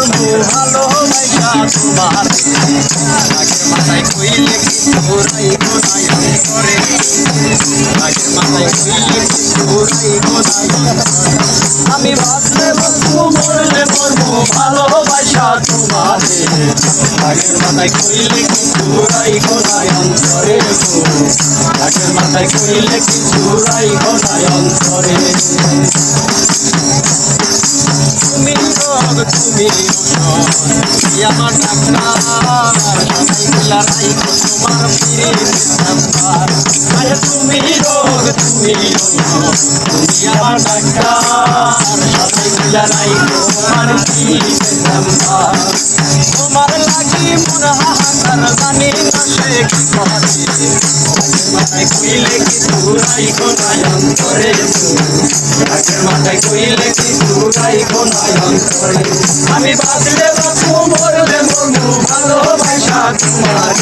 বন্ধু ভালোবাসা তোমার রাগের মাথায় কইলে ঘোরাই ঘোরাই করে রাগের মাথায় কইলে ঘোরাই ঘোরাই আমি বাঁচলে বাঁচবো মরলে মরবো ভালোবাসা তোমার রাগের মাথায় কইলে ঘোরাই ঘোরাই অন্তরে রাগের মাথায় কইলে ঘোরাই ঘোরাই অন্তরে তুমি রোগ তুমি আমার ডাক্তার সবাই লড়াই তোমার ফিরে নাম্বার তুমি রোগ তুমি আমার ডাক্তার সবাই লড়াই তোমার ফিরে নাম্বার তোমার লাগি মন হাহাকার জানি না সে কি করে মাথায় কইলে কি ঘুরাই ঘোরাই অন্তরে রাগের মাথায় কইলে কি ঘুরাই ঘোরাই অন্তরে আমি বাঁচলে বাঁচবো মরলে মরবো ভালোবাসা তোমার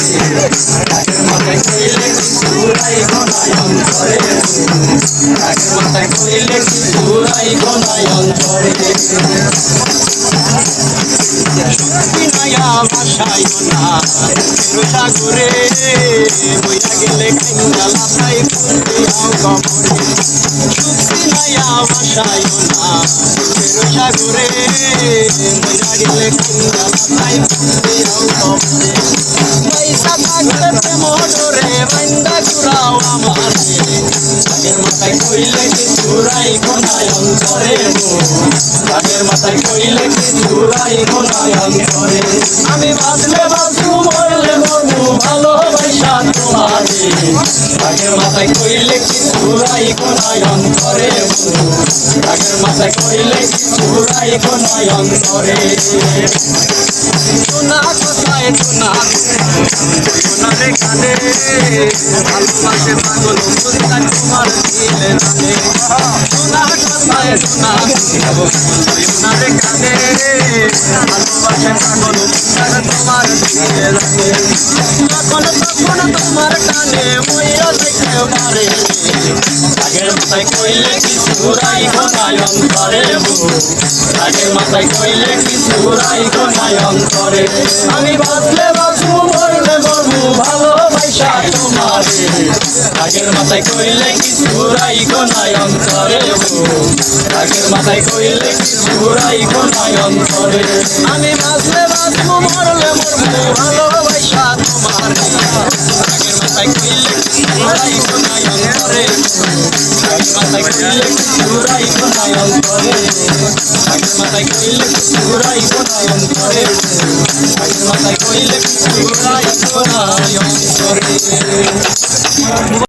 রাগের মাথায় কইলে কি ঘুরাই ঘোরাই অন্তরে রাগের মাথায় কইলে কি ঘুরাই ঘোরাই অন্তরে বিনায়া ভাষায় না সাগরে বইয়া গেলে কাইন্দা লাফাই ফুলতে আও কবরে বিনায়া ভাষায় না সাগরে বইয়া গেলে কাইন্দা লাফাই ফুলতে আও কবরে পয়সা থাকলে প্রেম ডরে বান্দা ঘুরাও আমার রাগের মাথায় কইলে কি ঘুরাই ঘোরাই অন্তরে রাগের মাথায় কইলে কি ঘুরাই ঘোরাই অন্তরে আমি বাঁচলে বাঁচবো মরলে মরবো ভালোবাসা তোমার রাগের মাথায় কইলে কি ঘুরাই ঘোরাই অন্তরে রাগের মাথায় কইলে কি ঘুরাই ঘোরাই অন্তরে শোনা কোথায় শোনা সোনারে কানে ভালোবাসে পাগল বুঝতা তোমার দিলে জানে শোনা কোথায় শোনা সোনারে কানে ভালোবাসে পাগল বুঝতা তোমার দিলে জানে তখন তখন তোমার কানে মইরা দেখতে পারে রাগের মাথায় কইলে কি ঘুরাই ঘোরাই অন্তরে রাগের মাথায় কইলে কি ঘুরাই ঘোরাই অন্তরে আমি বাঁচলে বাঁচবো মরলে মরবো ভালোবাসা তোমার রাগের মাথায় কইলে কি ঘুরাই ঘোরাই অন্তরে রাগের মাথায় কইলে কি ঘুরাই ঘোরাই অন্তরে আমি বাঁচলে বাঁচবো মরলে মরবো ভালোবাসা তোমার রাগের মাথায় কইলে কি ঘুরাই ঘোরাই অন্তরে রাগের মাথায় কইলে কি ঘুরাই ঘোরাই অন্তরে রাগের মাথায় কইলে কি ঘুরাই ঘোরাই অন্তরে রাগের মাথায় কইলে কি ঘুরাই ঘোরাই অন্তরে